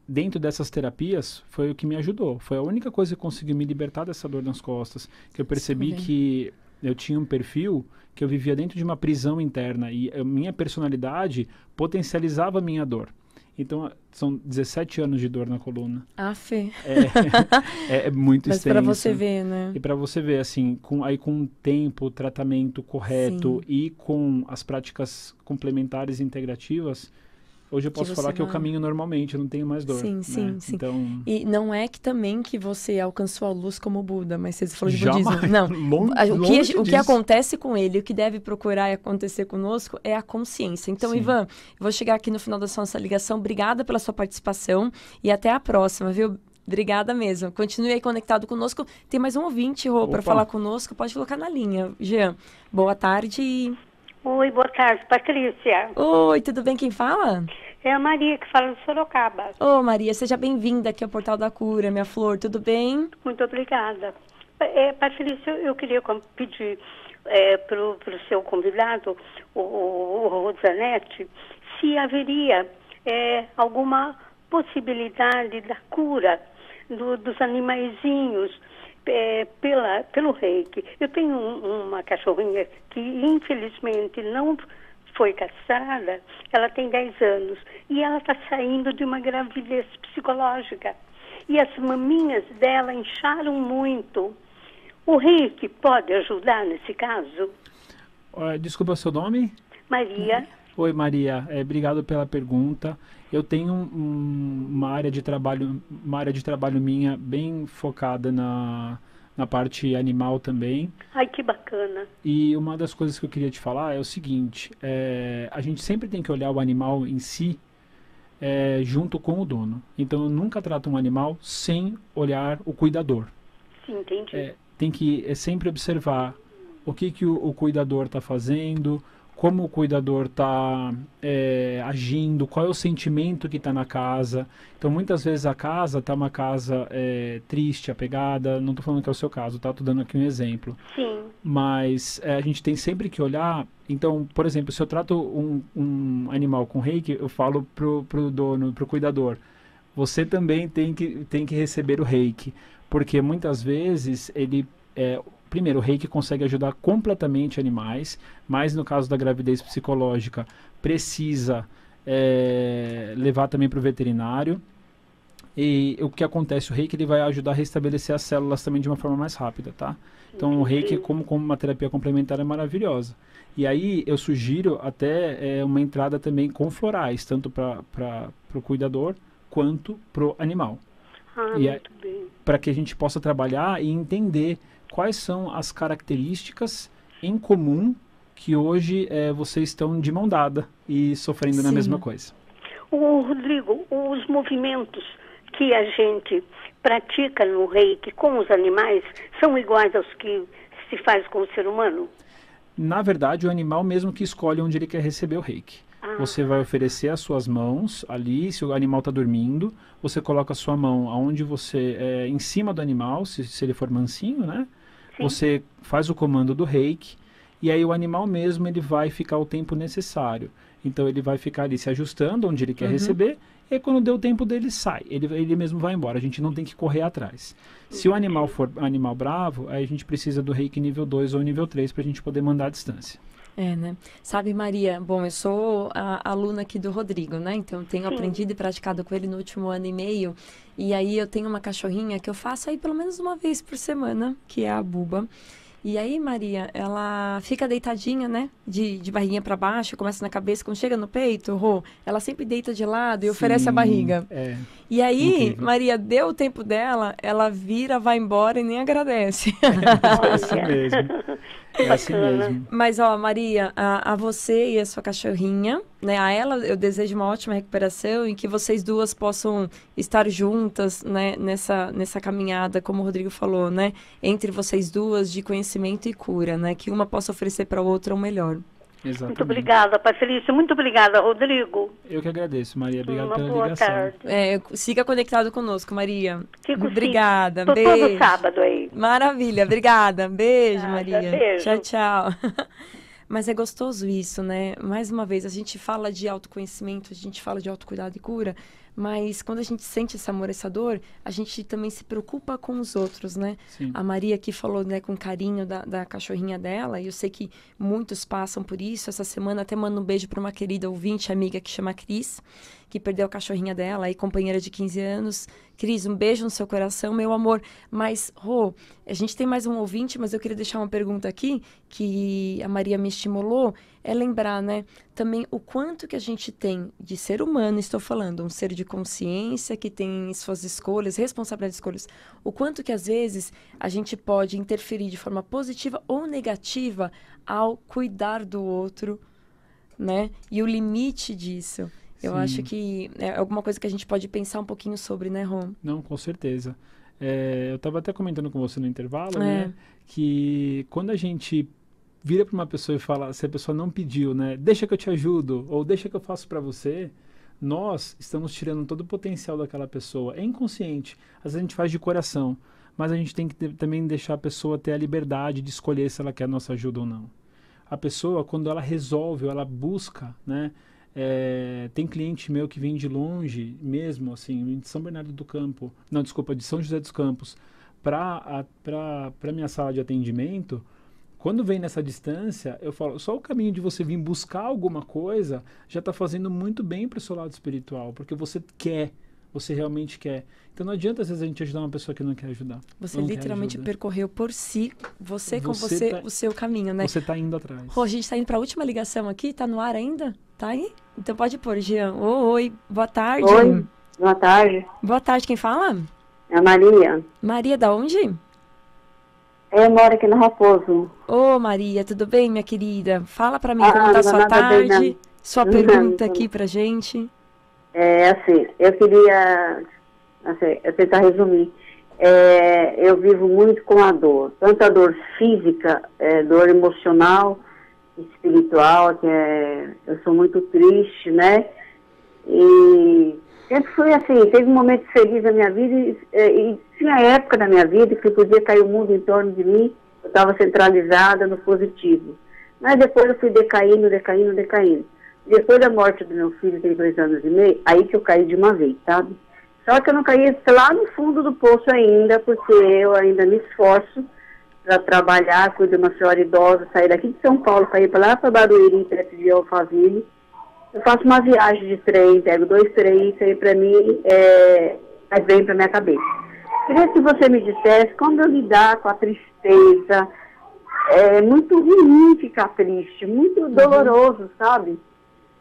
dentro dessas terapias, foi o que me ajudou. Foi a única coisa que conseguiu me libertar dessa dor nas costas, que eu percebi que eu tinha um perfil que eu vivia dentro de uma prisão interna e a minha personalidade potencializava a minha dor. Então, são 17 anos de dor na coluna. Fê. É muito extenso. Mas para você ver, né? E para você ver, assim, com o tempo, o tratamento correto e com as práticas complementares e integrativas, hoje eu posso falar que eu caminho normalmente, eu não tenho mais dor. Sim, né? sim, sim. Então... E não é que também que você alcançou a luz como o Buda, mas você falou de Jamais. budismo. Não, o que acontece com ele, o que deve procurar e acontecer conosco é a consciência. Então, Sim. Ivan, eu vou chegar aqui no final da nossa ligação. Obrigada pela sua participação e até a próxima, viu? Obrigada mesmo. Continue aí conectado conosco. Tem mais um ouvinte, Rô, para falar conosco. Pode colocar na linha. Jean, boa tarde. Oi, boa tarde, Patrícia. Oi, tudo bem? Quem fala? É a Maria que fala de Sorocaba. Ô, Maria, seja bem-vinda aqui ao Portal da Cura, minha flor, tudo bem? Muito obrigada. Patrícia, eu queria pedir para o seu convidado, o Rosanete, se haveria alguma possibilidade da cura dos animaizinhos pelo reiki. Eu tenho uma cachorrinha que, infelizmente, não foi castrada, ela tem 10 anos, e ela está saindo de uma gravidez psicológica. E as maminhas dela incharam muito. O reiki pode ajudar nesse caso? Desculpa o seu nome? Maria. Oi, Maria. Obrigado pela pergunta. Eu tenho uma área de trabalho minha bem focada na parte animal também. Ai, que bacana. E uma das coisas que eu queria te falar é o seguinte, a gente sempre tem que olhar o animal em si junto com o dono. Então, eu nunca trato um animal sem olhar o cuidador. Sim, entendi. Tem que sempre observar o que o cuidador está fazendo, como o cuidador está agindo, qual é o sentimento que está na casa. Então, muitas vezes a casa está uma casa triste, apegada. Não estou falando que é o seu caso, tá? Estou dando aqui um exemplo. Sim. Mas a gente tem sempre que olhar. Então, por exemplo, se eu trato um animal com reiki, eu falo pro dono, pro cuidador, você também tem que receber o reiki. Porque muitas vezes ele... Primeiro, o reiki consegue ajudar completamente animais, mas no caso da gravidez psicológica, precisa levar também para o veterinário. E o que acontece? O reiki ele vai ajudar a restabelecer as células também de uma forma mais rápida, tá? Então, o reiki, como uma terapia complementar, é maravilhosa. E aí, eu sugiro até uma entrada também com florais, tanto para o cuidador quanto para o animal. Muito bem. Para que a gente possa trabalhar e entender quais são as características em comum que hoje vocês estão de mão dada e sofrendo na mesma coisa. Rodrigo, os movimentos que a gente pratica no reiki com os animais são iguais aos que se faz com o ser humano? Na verdade, o animal mesmo que escolhe onde ele quer receber o reiki. Você vai oferecer as suas mãos ali, se o animal está dormindo, você coloca a sua mão aonde você, em cima do animal, se ele for mansinho, né? Sim. Você faz o comando do reiki, e aí o animal mesmo, ele vai ficar o tempo necessário. Então ele vai ficar ali se ajustando onde ele quer receber, e aí, quando deu o tempo dele, sai. Ele mesmo vai embora, a gente não tem que correr atrás. Se o animal for animal bravo, aí a gente precisa do reiki nível 2 ou nível 3 para a gente poder mandar à distância. Né? Sabe, Maria, bom, eu sou a aluna aqui do Rodrigo, né? Então, eu tenho aprendido e praticado com ele no último ano e meio. E aí, eu tenho uma cachorrinha que eu faço aí pelo menos uma vez por semana, que é a Buba. E aí, Maria, ela fica deitadinha, né? De barriguinha para baixo, começa na cabeça. Quando chega no peito, ela sempre deita de lado e oferece a barriga. E aí, incrível. Maria, deu o tempo dela, ela vira, vai embora e nem agradece. É assim mesmo. É assim mesmo. Mas, Maria, a você e a sua cachorrinha, né? A ela eu desejo uma ótima recuperação e que vocês duas possam estar juntas, né? Nessa caminhada, como o Rodrigo falou, né? Entre vocês duas, de conhecimento e cura, né? Que uma possa oferecer para a outra o melhor. Exatamente. Muito obrigada, Pai Felício. Muito obrigada, Rodrigo. Eu que agradeço, Maria. Obrigado pela boa ligação. Tarde. Siga conectado conosco, Maria. Fico obrigada. Tô beijo. todo sábado aí. Maravilha. Obrigada. Beijo, Maria. Beijo. Tchau, tchau. Mas é gostoso isso, né? Mais uma vez, a gente fala de autoconhecimento, a gente fala de autocuidado e cura, mas quando a gente sente esse amor, essa dor, a gente também se preocupa com os outros, né? Sim. A Maria aqui falou, né, com carinho da cachorrinha dela, e eu sei que muitos passam por isso. Essa semana até mando um beijo para uma querida ouvinte, amiga que chama Cris, que perdeu a cachorrinha dela e companheira de 15 anos. Cris, um beijo no seu coração, meu amor. Mas, Rô, a gente tem mais um ouvinte, mas eu queria deixar uma pergunta aqui, que a Maria me estimulou, é lembrar, né, também o quanto que a gente tem de ser humano, estou falando, um ser de consciência, que tem suas escolhas, responsabilidade de escolhas, o quanto que às vezes a gente pode interferir de forma positiva ou negativa ao cuidar do outro, né, e o limite disso. Eu acho que é alguma coisa que a gente pode pensar um pouquinho sobre, né, Rom? Não, com certeza. Eu estava até comentando com você no intervalo, né, que quando a gente vira para uma pessoa e fala, se a pessoa não pediu, né, deixa que eu te ajudo, ou deixa que eu faço para você, nós estamos tirando todo o potencial daquela pessoa. É inconsciente, às vezes a gente faz de coração, mas a gente tem que também deixar a pessoa ter a liberdade de escolher se ela quer a nossa ajuda ou não. A pessoa, quando ela resolve, ela busca, né, tem cliente meu que vem de longe mesmo, assim, de São Bernardo do Campo, não, desculpa, de São José dos Campos, para minha sala de atendimento. Quando vem nessa distância, eu falo, só o caminho de você vir buscar alguma coisa já está fazendo muito bem para o seu lado espiritual, porque você realmente quer. Então não adianta às vezes a gente ajudar uma pessoa que não quer ajudar. Você literalmente percorreu por si, o seu caminho, né? Você está indo atrás. Rô, a gente está indo para a última ligação aqui, tá no ar ainda? Tá aí? Então pode pôr, Jean. Oi, boa tarde. Oi, boa tarde. Boa tarde, quem fala? É a Maria. Maria, da onde? Eu moro aqui no Raposo. Ô, Maria, tudo bem, minha querida? Fala pra mim como tá a sua tarde, sua pergunta aqui pra gente. Assim, eu queria eu tentar resumir. Eu vivo muito com a dor, tanto a dor física, dor emocional, espiritual, eu sou muito triste, né? E sempre fui assim, teve momentos felizes na minha vida e tinha época na minha vida que podia cair o mundo em torno de mim, eu estava centralizada no positivo. Mas depois eu fui decaindo. Depois da morte do meu filho, tem 2 anos e meio, aí que eu caí de uma vez, sabe? Só que eu não caí lá no fundo do poço ainda, porque eu ainda me esforço para trabalhar, cuido de uma senhora idosa, sair daqui de São Paulo para ir para lá para Barueri, perto de Alphaville. Eu faço uma viagem de trem, pego 2 trens, isso aí para mim faz bem para minha cabeça. Queria que você me dissesse como eu lidar com a tristeza. É muito ruim ficar triste, muito doloroso, sabe?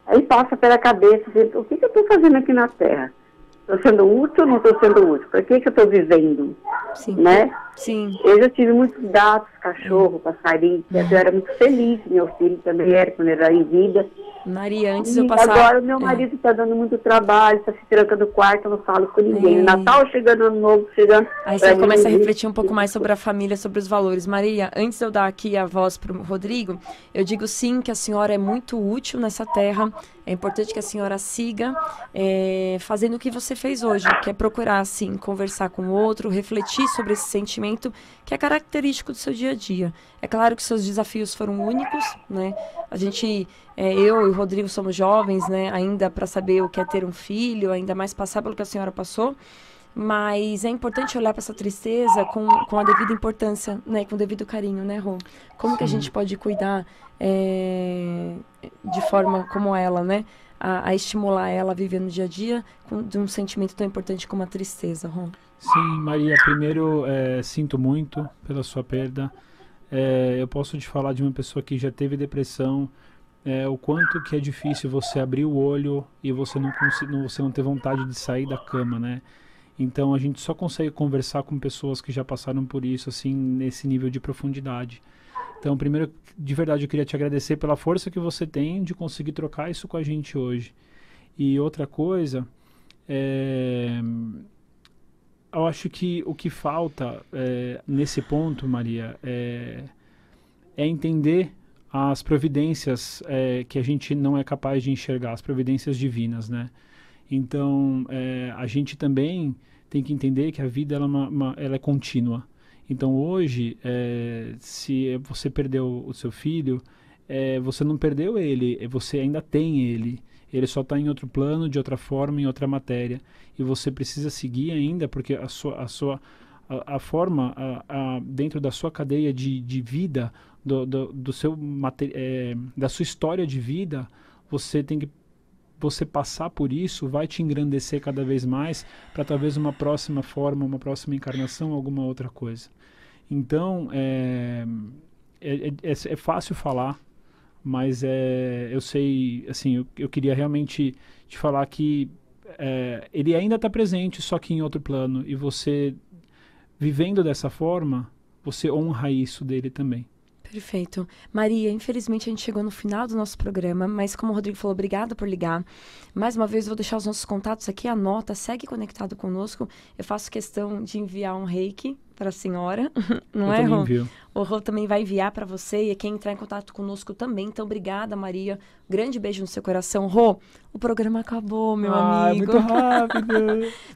Aí passa pela cabeça, o que eu estou fazendo aqui na Terra? Estou sendo útil ou não estou sendo útil? Para que eu estou vivendo? Sim. né? Sim. Eu já tive muitos gatos, cachorro, passarinho, eu era muito feliz, meu filho também era quando ele era em vida. Maria, antes E de eu passar... agora o meu marido está dando muito trabalho, está se tranca no quarto, eu não falo com ninguém. É. Natal chegando, Ano Novo chegando. Aí você começa a refletir um pouco mais sobre a família, sobre os valores. Maria, antes de eu dar aqui a voz para o Rodrigo, eu digo sim que a senhora é muito útil nessa terra. É importante que a senhora siga fazendo o que você fez hoje, que é procurar, assim, conversar com o outro, refletir sobre esse sentimento que é característico do seu dia a dia. É claro que seus desafios foram únicos, né? A gente, eu e o Rodrigo somos jovens, né? Ainda para saber o que é ter um filho, ainda mais passar pelo que a senhora passou. Mas é importante olhar para essa tristeza com a devida importância, né? Com o devido carinho, né, Rô? Como que a gente pode cuidar de forma como ela, né? A estimular ela a viver no dia a dia de um sentimento tão importante como a tristeza, Rô? Sim, Maria, primeiro, sinto muito pela sua perda. Eu posso te falar de uma pessoa que já teve depressão, o quanto que é difícil você abrir o olho e você não ter vontade de sair da cama, né? Então a gente só consegue conversar com pessoas que já passaram por isso, assim, nesse nível de profundidade. Então, primeiro, de verdade, eu queria te agradecer pela força que você tem de conseguir trocar isso com a gente hoje. E outra coisa, eu acho que o que falta nesse ponto, Maria, é entender as providências que a gente não é capaz de enxergar, as providências divinas, né? Então, a gente também tem que entender que a vida ela é contínua. Então, hoje, se você perdeu o seu filho, você não perdeu ele, você ainda tem ele. Ele só está em outro plano, de outra forma, em outra matéria. E você precisa seguir ainda, porque a forma, dentro da sua cadeia de vida, da sua história de vida, você passar por isso vai te engrandecer cada vez mais para talvez uma próxima forma, uma próxima encarnação, alguma outra coisa. Então, é fácil falar, mas eu sei, assim, eu queria realmente te falar que ele ainda está presente, só que em outro plano, e você, vivendo dessa forma, você honra isso dele também. Perfeito. Maria, infelizmente a gente chegou no final do nosso programa, mas como o Rodrigo falou, obrigada por ligar. Mais uma vez, eu vou deixar os nossos contatos aqui, anota, segue conectado conosco. Eu faço questão de enviar um reiki para a senhora, não é, Rô? O Rô também vai enviar para você e quem entrar em contato conosco também. Então, obrigada, Maria. Grande beijo no seu coração. Rô, o programa acabou, meu amigo. Muito rápido.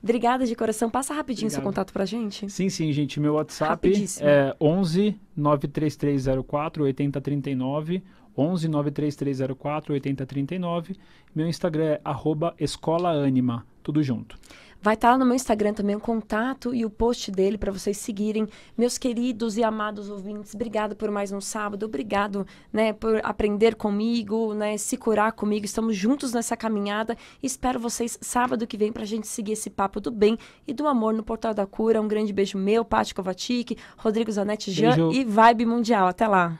Obrigada de coração. Passa rapidinho seu contato pra gente. Sim, gente. Meu WhatsApp é 11 93304 8039. 11 93304 8039. Meu Instagram é @escolaanima, tudo junto. Vai estar lá no meu Instagram também o contato e o post dele para vocês seguirem. Meus queridos e amados ouvintes, obrigado por mais um sábado, obrigado, né, por aprender comigo, né, se curar comigo. Estamos juntos nessa caminhada. Espero vocês sábado que vem para a gente seguir esse papo do bem e do amor no Portal da Cura. Um grande beijo meu, Paty Kovacic, Rodrigo Zanetti, Jean e Vibe Mundial. Até lá.